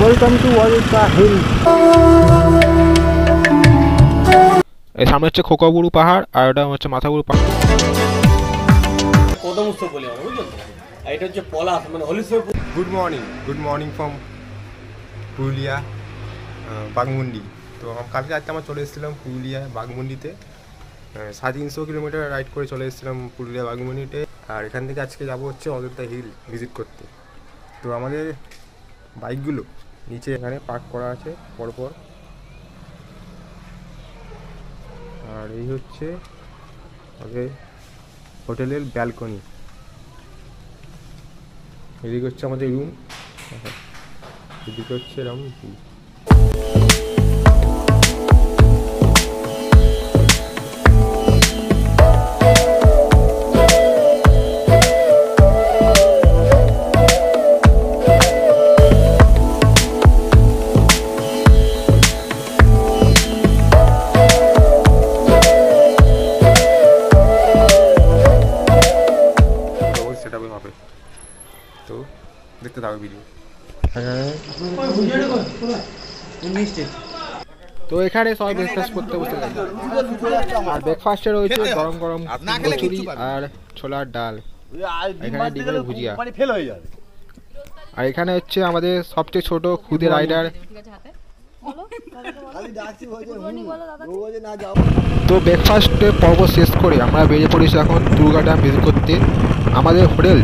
Welcome to ওয়ালিকা hill. এই সামনে হচ্ছে খোকাবুরু পাহাড় আর ওটা হচ্ছে মাথাবুরু পাহাড়। কদম উৎসব বলি আমরা, বুঝলেন তো? আর এটা হচ্ছে পলাশ, মানে Holishwar. Good morning from Purulia Baghmundi. তো কালকে রাতে আমরা চলে এসেছিলাম পুরুলিয়া বাঘমুন্ডিতে, 350 কিলোমিটার রাইড করে চলে এসেছিলাম পুরুলিয়া বাঘমুন্ডিতে। আর এখান থেকে আজকে যাবো হচ্ছে অযোধ্যা হিল ভিজিট করতে। তো আমাদের বাইকগুলো নিচে এখানে পার্ক করা আছে পরপর। আর এই হচ্ছে আমাদের হোটেলের ব্যালকনি, এদিকে হচ্ছে আমাদের রুম, এদিকে হচ্ছে এরকম ভিউ। হবে তো দেখতে থাকো ভিডিও। তো এখানে সবাই ব্রেকফাস্ট করতে বসে গেছে। আর ব্রেকফাস্টে রয়েছে গরম গরম কচুরি আর ছোলার ডাল, এখানে ডিমের ভুজিয়া। আর এখানে হচ্ছে আমাদের সবচেয়ে ছোট খুদে রাইডার। তো ব্রেকফাস্টের পর্ব শেষ করে আমরা বেরিয়ে পড়েছি এখন দুর্গা ড্যাম ভিজিট করতে। আমাদের হোটেল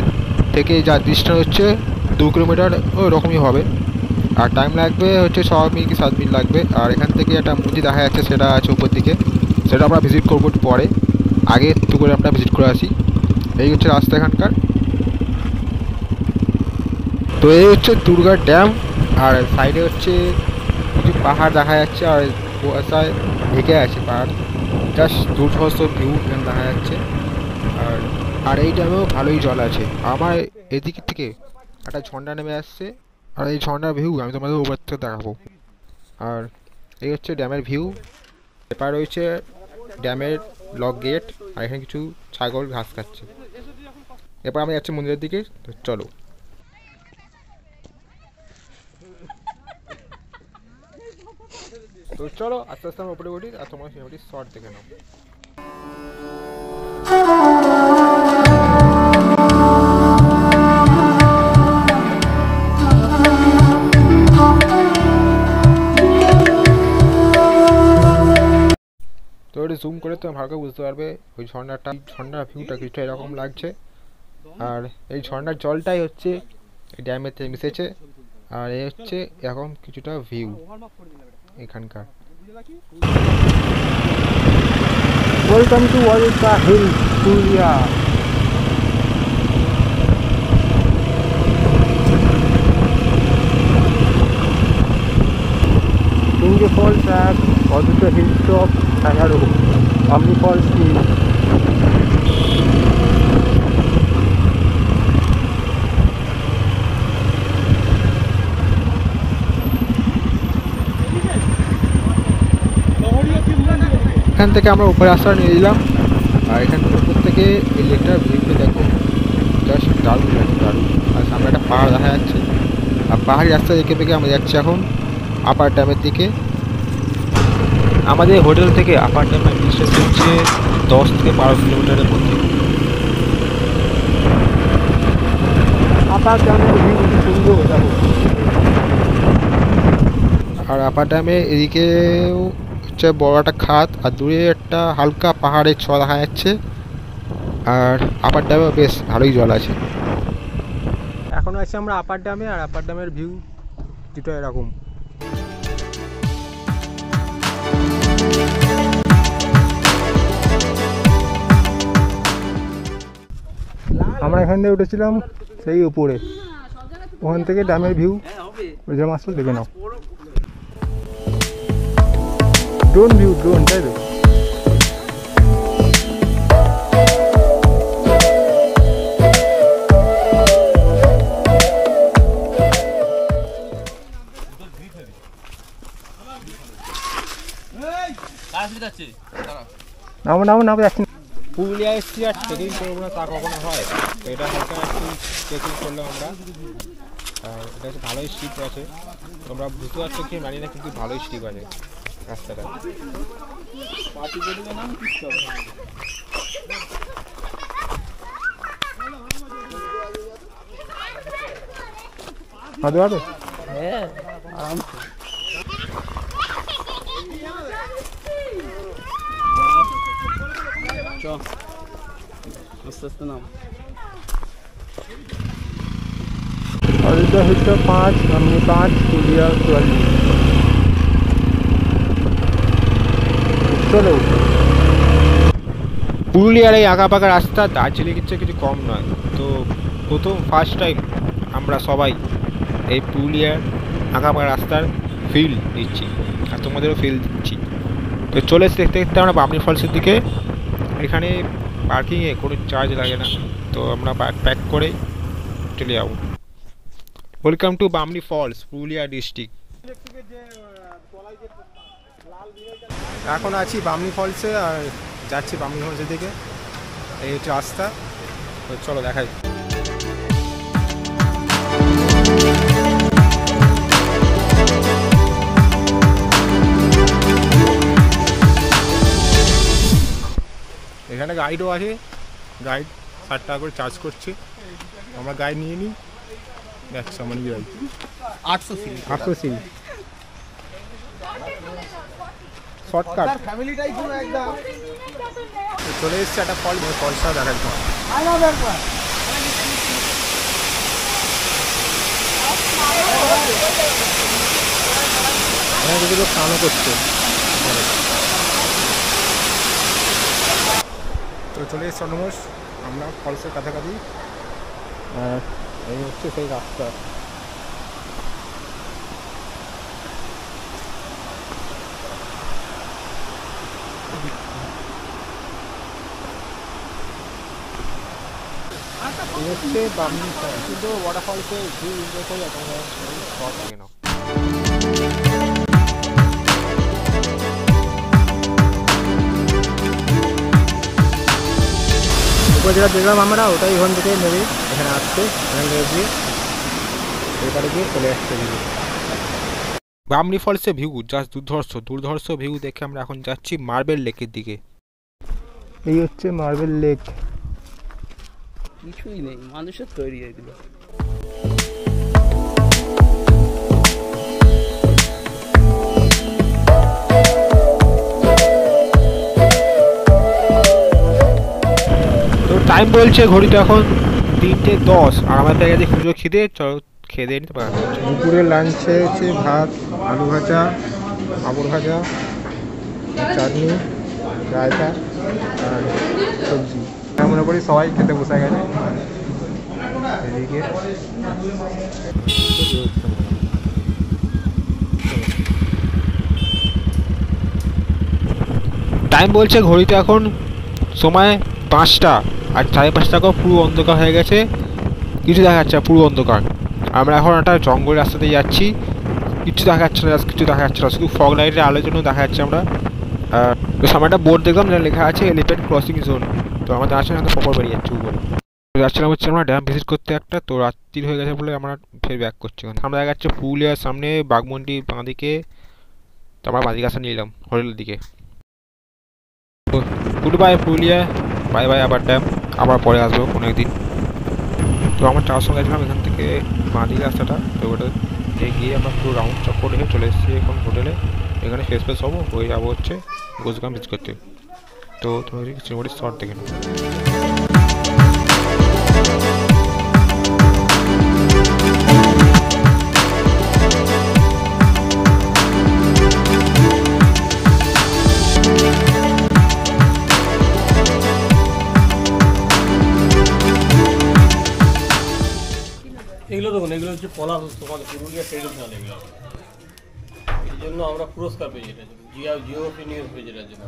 থেকে যা ডিস্টেন্স হচ্ছে 2 কিলোমিটার ওরকমই হবে, আর টাইম লাগবে হচ্ছে 6 মিনিট কি 7 মিনিট লাগবে। আর এখান থেকে একটা মন্দির দেখা যাচ্ছে, সেটা আছে উপর দিকে, সেটা আমরা ভিজিট করবো পরে। আগে একটু করে আমরা ভিজিট করে আসি। এই হচ্ছে রাস্তা এখানকার। তো এই হচ্ছে দুর্গা ড্যাম, আর সাইডে হচ্ছে কিছু পাহাড় দেখা যাচ্ছে, আর কুয়াশায় ঢেকে আছে পাহাড়। জাস্ট দুর্ধর্ষ ভিউ এখানে দেখা যাচ্ছে। আর এই ড্যামেও ভালোই জল আছে। আমার এদিক থেকে একটা ঝর্ণা নেমে আসছে, আর এই ঝর্ণার ভিউ আমি তোমাদের উপর থেকে দেখাবো। আর এই হচ্ছে ড্যামের ভিউ। এপার রয়েছে ড্যামের লক গেট, আর এখানে কিছু ছাগল ঘাস খাচ্ছে। এরপর আমি যাচ্ছি মন্দিরের দিকে, তো চলো। তো চলো আস্তে আস্তে আমরা উপরে উঠি, আর তোমার সিনেমাটি শর্ট দেখে নাও। তো ওটা জুম করে তুমি ভালো করে বুঝতে পারবে ওই ঝর্ণার ভিউটা কিছুটা এরকম লাগছে। আর এই ঝর্ণার জলটাই হচ্ছে এই ড্যামেতে মিশেছে, আর এই হচ্ছে এরকম কিছুটা ভিউ এখানকার। ওয়েলকাম টু ওয়ালিকা hill Purulia. Tunge Falls Track, Odutta Hilltop, Sangaro, Omni Falls Hill. এখান থেকে আমরা উপরে আসার নিয়ে দিলাম, আর এখান থেকে উপর থেকে এই লেকটার ভিউটা দেখো, জাস্ট দারুণ লাগছে, দারুণ। আর সামনে একটা পাহাড় দেখা যাচ্ছে, আর পাহাড়ি রাস্তা দেখে পেকে আমরা যাচ্ছি এখন আপার ড্যামের দিকে। আমাদের হোটেল থেকে আপার ড্যামের ডিস্টেন্স হচ্ছে 10 থেকে 12 কিলোমিটারের মধ্যে। আপার ড্যামের ভিউ সুন্দর দেখো। আর আপার ড্যামে এদিকেও হচ্ছে বড় একটা খাত, আর দূরে একটা হালকা পাহাড়ের ছোঁয়া দেখা যাচ্ছে। আর আপার ড্যামে বেশ ভালোই জল আছে। এখন আছি আমরা আপার ড্যামে, আর আপার ড্যামের ভিউ যেটা এরকম। আমরা এখান থেকে উঠেছিলাম সেই উপরে, ওখান থেকে ড্যামের ভিউ ওই যে মাসল দেখে নাও। ড্রোন ভিউ, ড্রোন, তাই তো? নামো যাচ্ছি। পুরুলিয়া এসছি আর ট্রেকিং করবো না তা কখনো হয়? এটা হালকা একটু ট্রেকিং করলাম আমরা। আর এটা হচ্ছে ভালোই স্ট্রিপ আছে, তোমরা বুঝতে পারছো কি জানি না, কিন্তু ভালোই স্ট্রিপ আছে রাস্তাটা। হ্যাঁ আরামসে। চ আস্তে আস্তে নাম। অযোধ্যা হচ্ছে 5, আমি 5, পুরুলিয়া 44। চলো, পুরুলিয়ার এই আঁকা পাকা রাস্তা দার্জিলিংয়ের চেয়ে কিছু কম নয়। তো প্রথম ফার্স্ট টাইম আমরা সবাই এই পুরুলিয়ার আঁকা পাকা রাস্তার ফিল দিচ্ছি, আর তোমাদেরও ফিল দিচ্ছি। তো চলে এসে দেখতে দেখতে আমরা বামনি ফলসের দিকে। এখানে পার্কিংয়ে কোনো চার্জ লাগে না, তো আমরা বাইক প্যাক করে চলে যাবো। Welcome to Bamni falls, Purulia district. এখন আছি বামনি ফলসে আর যাচ্ছি বামনি ফলসের দিকে। এই হচ্ছে রাস্তা, তো চলো দেখাই। এখানে গাইডও আছে, গাইড 60 টাকা করে চার্জ করছে। আমরা গাইড নিয়ে নিই, দেখছো আমার গাইড 800 সিল শর্টকাট ফ্যামিলিটাই পুরো একদম। চলে এসছে একটা ফল, ফলসটা দেখাই তোমার। এখানে কিছু লোক স্নানও করছে। তো চলে এসছে অলমোস্ট আমরা ফলসের কাছাকাছি। আর এই হচ্ছে সেই রাস্তা। এই হচ্ছে বামনি ফলস, কিন্তু ওয়াটারফলসে ভিউ এনজয় করে তোমরা শর্ট লাগে না। যেটা দেখলাম আমরা ওটাই ওখান থেকে নেবে, এখানে আসছে, এখান থেকে গিয়ে এবারে গিয়ে চলে আসছে। বামনি ফলসে ভিউ জাস্ট দুর্ধর্ষ ভিউ দেখে আমরা এখন যাচ্ছি মার্বেল লেকের দিকে। এই হচ্ছে মার্বেল লেক। কিছুই নেই, মানুষের তৈরি এগুলো। তো টাইম বলছে ঘড়িটা এখন 3:10, আর আমার পেয়ে গেছে পুজো খিদে। চলো খেয়ে দিয়ে নিতে পারা। দুপুরের লাঞ্চে হচ্ছে ভাত, আলু ভাজা, পাঁপড় ভাজা, চাটনি, রায়তা আর সবজি। আমি মনে করি সবাই খেতে বসে গেছে। এদিকে টাইম বলছে ঘড়িতে এখন সময় 5টা, আর 5:30 পুরো অন্ধকার হয়ে গেছে, কিছু দেখা যাচ্ছে পুরো অন্ধকার। আমরা এখন একটা জঙ্গল রাস্তাতে যাচ্ছি, কিছু দেখা যাচ্ছে না, শুধু ফগ লাইটের আলোর জন্য দেখা যাচ্ছে। আমরা তো সামনে একটা বোর্ড দেখলাম যেটা লেখা আছে এলিফ্যান্ট ক্রসিং জোন। তো আমরা যাচ্ছি না, প্রপার বেরিয়ে যাচ্ছি উপরে। যাচ্ছিলাম হচ্ছে আমরা ড্যাম ভিজিট করতে একটা, তো রাত্রি হয়ে গেছে বলে আমরা ফের ব্যাক করছি। আমরা দেখা যাচ্ছে পুরুলিয়ার সামনে বাঘমুন্ডি বাঁ দিকে, তো আমরা বাঁ দিকে আসা নিলাম হোটেলের দিকে। Good bye Purulia, bye bye আবার ড্যাম, আবার পরে আসবো কোনো একদিন। তো আমরা চার সঙ্গে গেছিলাম এখান থেকে বাঁ দিকে রাস্তাটা, তো ওটা গিয়ে আমরা পুরো রাউন্ড চক্কর রেখে চলে এসেছি এখন হোটেলে। এখানে ফ্রেশ হবো, হয়ে যাবো হচ্ছে গোসগ্রাম ভিজিট করতে। তো তোমার চিরমুড়ি শর্ট দেখে নেবো। এগুলো দেখুন, এগুলো হচ্ছে পলাশ, তোমাদের পুরুলিয়া ট্রেডিশনাল। এগুলো এই জন্য আমরা পুরস্কার পেয়েছি, এটা জিওপি নিউজ পেয়েছি এটার জন্য।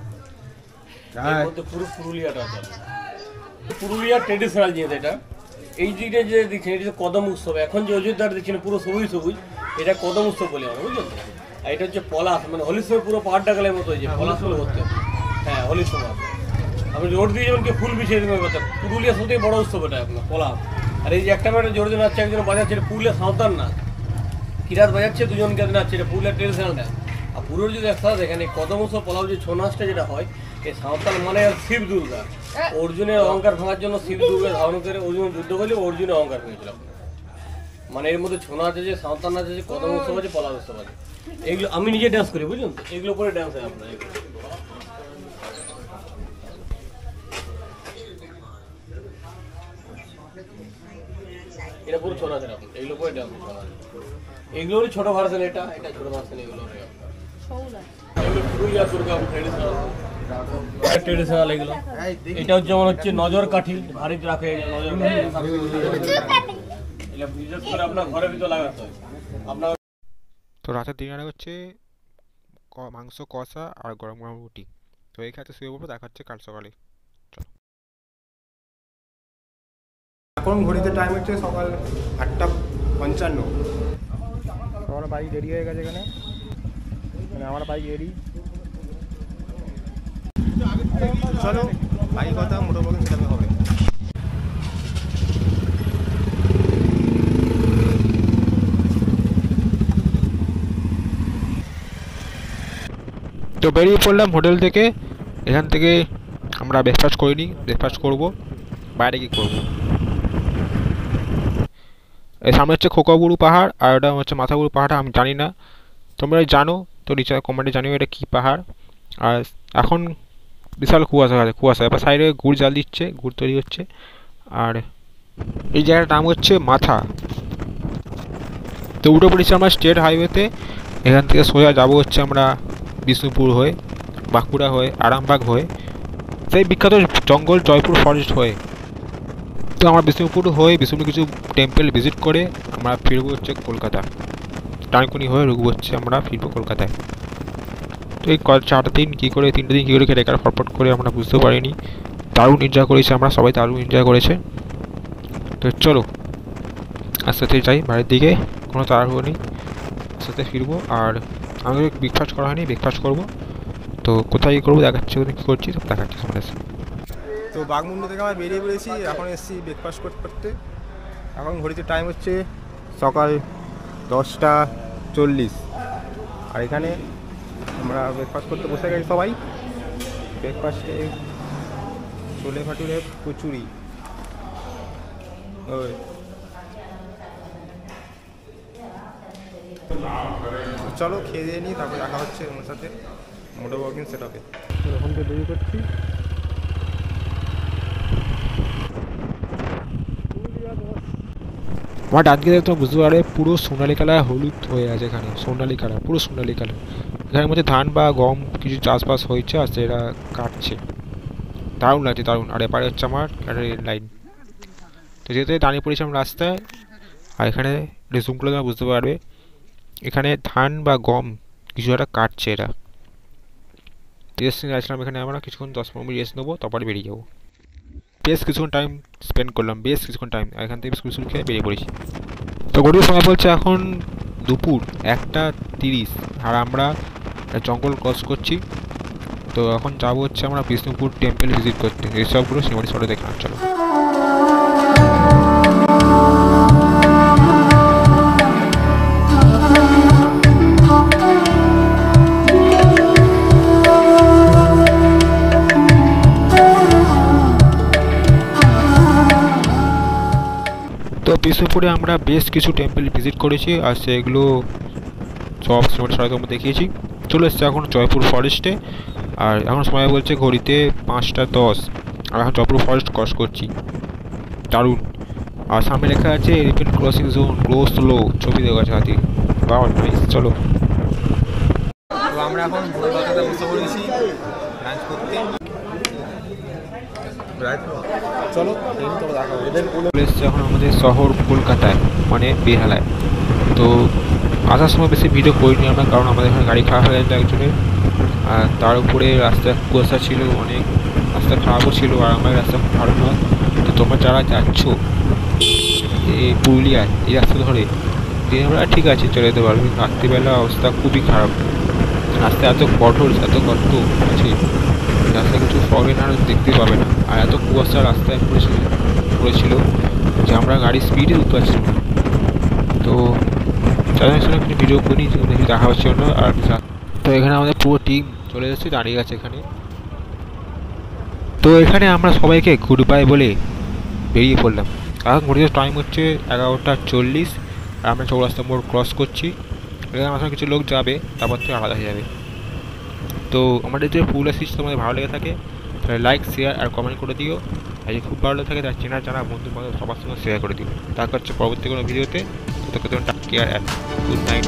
এর মধ্যে পুরো পুরুলিয়াটা আছে, পুরুলিয়ার ট্রেডিশনাল জিনিস এটা। এই দিকটা যে দেখছেন এটা কদম উৎসব, এখন যে অযোধ্যার দেখছেন পুরো সবুজ সবুজ, এটা কদম উৎসব বলে আমরা, বুঝলেন তো। আর এটা হচ্ছে পলাশ, মানে হোলির সময় পুরো পাহাড়টা গেলের মতো হয়েছে পলাশগুলো ভর্তি। হ্যাঁ, হোলির সময় আপনি রোড দিয়ে যেমন কি ফুল বিছিয়ে দেবেন কথা, পুরুলিয়ার সবথেকে বড় উৎসব এটা আপনার পলাশ। আর এই যে একটা মেয়েটা জোরে জোরে নাচছে, একজন বাজাচ্ছে, এটা পুরুলিয়া সাঁওতাল না, কিরাত বাজাচ্ছে, দুজনকে নাচছে, এটা পুরুলিয়া ট্রেডিশনাল ডান্স। আর পুরোর যদি একসাথে দেখেন এই কদমস পলাও যে ছৌ নাচটা যেটা হয়, এই সাঁওতাল মানে শিব দুর্গা, অর্জুনের অহংকার ভাঙার জন্য শিব দুর্গা ধারণ করে অর্জুন যুদ্ধ করলে অর্জুনের অহংকার ভেঙেছিল। মানে এর মধ্যে ছৌ নাচ আছে, সাঁওতাল নাচ আছে, কদম উৎসব আছে, পলা উৎসব আছে। এগুলো আমি নিজে ডান্স করি, বুঝলেন তো, এগুলো পরে ডান্স হয় আপনার। এটা পুরো ছৌ নাচের আপনার, এগুলো পরে ডান্স ছৌ নাচ। এগুলোরই ছোট ভার্সন, এটা ছোট ভার্সন, এগুলো পুরুলিয়া দুর্গা ট্রেডিশনাল। এগুলো এটা যেমন হচ্ছে নজর কাঠি, ভারী রাখে নজর কাঠি, এটা বিশেষ করে আপনার ঘরের ভিতর লাগাতে হয় আপনার। তো রাতের ডিনারে হচ্ছে মাংস কষা আর গরম গরম রুটি। তো এই খাতে শুয়ে পড়বো, দেখা হচ্ছে কাল সকালে। এখন ঘড়িতে টাইম হচ্ছে সকাল 8:55। আমার বাইক রেডি হয়ে গেছে এখানে, মানে আমার বাইক রেডি। চলো বাইক কথা মোটামুটি সেটা হবে। তো বেরিয়ে পড়লাম হোটেল থেকে। এখান থেকে আমরা ব্রেকফাস্ট করিনি, ব্রেকফাস্ট করবো বাইরে গিয়ে করবো। এর সামনে হচ্ছে খোকাবুরু পাহাড়, আর ওটা হচ্ছে মাথাবুরু পাহাড়টা আমি জানি না, তোমরা জানো তো নিচে কমেন্টে জানিও এটা কী পাহাড়। আর এখন বিশাল কুয়াশা আছে, কুয়াশা। এবার সাইডে গুড় জাল দিচ্ছে, গুড় তৈরি হচ্ছে। আর এই জায়গাটার নাম হচ্ছে মাথা। তো উঠে পড়েছি আমরা স্টেট হাইওয়েতে। এখান থেকে সোজা যাবো হচ্ছে আমরা বিষ্ণুপুর হয়ে, বাঁকুড়া হয়ে, আরামবাগ হয়ে, সেই বিখ্যাত জঙ্গল জয়পুর ফরেস্ট হয়ে। তো আমরা বিষ্ণুপুর হয়ে বিষ্ণুপুর কিছু টেম্পল ভিজিট করে আমরা ফিরবো হচ্ছে কলকাতা। ডানকুনি হয়ে ঢুকবো হচ্ছে আমরা ফিরবো কলকাতায়। তো এই 4 দিন কী করে, 3টে দিন কী করে কেটে গেল ফটফট করে আমরা বুঝতে পারিনি। দারুণ এনজয় করেছি আমরা, সবাই দারুণ এনজয় করেছে। তো চলো আস্তে আস্তে যাই বাড়ির দিকে, কোনো তাড়াহুড়ো নেই, আস্তে আস্তে ফিরবো। আর আমাদের ব্রেকফাস্ট করা হয়নি, ব্রেকফাস্ট করবো। তো কোথায় কী করবো দেখাচ্ছি, কী করছি সব দেখাচ্ছি আমাদের। তো বাঘমুন্ডি থেকে আমরা বেরিয়ে পড়েছি, এখন এসেছি ব্রেকফাস্ট করতে। এখন ঘড়িতে টাইম হচ্ছে সকাল 10:40। আর এখানে আমরা ব্রেকফাস্ট করতে বসে গেছি সবাই। ব্রেকফাস্টে ছোলে ভাটুরে কচুরি। ওই চলো খেয়ে দিয়ে নিই, তারপর দেখা হচ্ছে ওর সাথে মোটো ওয়ার্কিং সেটআপে। এখন তো দেরি করছি। আমার ডানকে দেখতে বুঝতে পারে পুরো সোনালি কালার হলুদ হয়ে আছে এখানে, সোনালি কালার, পুরো সোনালি কালার। এখানের মধ্যে ধান বা গম কিছু চাষবাস হয়েছে, আর সেটা কাটছে। দারুণ লাগছে, দারুণ। আর এপারে হচ্ছে আমার রেল লাইন। তো যেহেতু দাঁড়িয়ে পড়েছিলাম রাস্তায়, আর এখানে রেজুম করলে তোমরা বুঝতে পারবে এখানে ধান বা গম কিছু একটা কাটছে এরা। রেস্ট নিয়ে আসলাম এখানে, আমরা কিছুক্ষণ 10-15 মিনিট রেস্ট নেবো, তারপরে বেরিয়ে যাবো। বেশ কিছুক্ষণ টাইম স্পেন্ড করলাম, বেশ কিছুক্ষণ টাইম। এখান থেকে বিস্কুট খেয়ে বেরিয়ে পড়েছি। তো ঘড়ির সময় বলছে এখন দুপুর 1:30, আর আমরা জঙ্গল ক্রস করছি। তো এখন যাবো হচ্ছে আমরা বিষ্ণুপুর টেম্পল ভিজিট করতে। এইসবগুলো সিনেমাটি শর্টে দেখলাম, চলো। তো বিষ্ণুপুরে আমরা বেশ কিছু টেম্পল ভিজিট করেছি, আর সেগুলো সব সিনেমাটি শর্টে তোমরা দেখিয়েছি। চলে এসছে এখন জয়পুর ফরেস্টে। আর এখন সময় বলছে ঘড়িতে 5:10, আর এখন জয়পুর ফরেস্ট ক্রস করছি। দারুণ। আর সামনে লেখা আছে elephant crossing zone, glow slow, ছবি দেওয়া আছে হাতি। বাহ নাইস, চলো। তো আমরা এখন কলকাতাতে বসে পড়েছি লাঞ্চ করতে। চলো দেখা হবে। চলে এসছে এখন আমাদের শহর কলকাতায়, মানে বেহালায়। তো আসার সময় বেশি ভিডিও করিনি আমরা, কারণ আমাদের এখানে গাড়ি খারাপ হয়ে গেছে একজনের। আর তার উপরে রাস্তা কুয়াশা ছিল অনেক, রাস্তা খারাপও ছিল, আর আমার রাস্তা খুব ভালো নয়। তো তোমরা যারা যাচ্ছ এই পুরুলিয়ায় এই রাস্তা ধরে, দিনের বেলা ঠিক আছে চলে যেতে পারবে, রাত্রিবেলা অবস্থা খুবই খারাপ। রাস্তা এত কঠোর, এত গর্ত আছে, রাস্তায় কিছু ফরেনার দেখতে পাবে না। আর এত কুয়াশা রাস্তায় পড়েছিল। যে আমরা গাড়ির স্পিডে উঠতে পারছিলাম না। তো তাদের সঙ্গে একটু ভিডিও করি যে দেখি দেখা হচ্ছে না। আর তো এখানে আমাদের পুরো টিম চলে এসেছে, দাঁড়িয়ে গেছে এখানে। তো এখানে আমরা সবাইকে গুড বাই বলে বেরিয়ে পড়লাম। এখন ঘড়িতে টাইম হচ্ছে 11:40 আর আমরা চৌরাস্তা মোড় ক্রস করছি। এখানে আমার সঙ্গে কিছু লোক যাবে, তারপর থেকে আলাদা হয়ে যাবে। তো আমাদের যে পুরুলিয়া সিরিজ তোমাদের ভালো লেগে থাকে তাহলে লাইক, শেয়ার আর কমেন্ট করে দিও। আর যদি খুব ভালো লেগে থাকে তার চেনা জানা বন্ধু বান্ধব সবার সঙ্গে শেয়ার করে দিও। দেখা হচ্ছে পরবর্তী কোনো ভিডিওতে। ততক্ষণ কেয়ার অ্যান্ড গুড নাইট।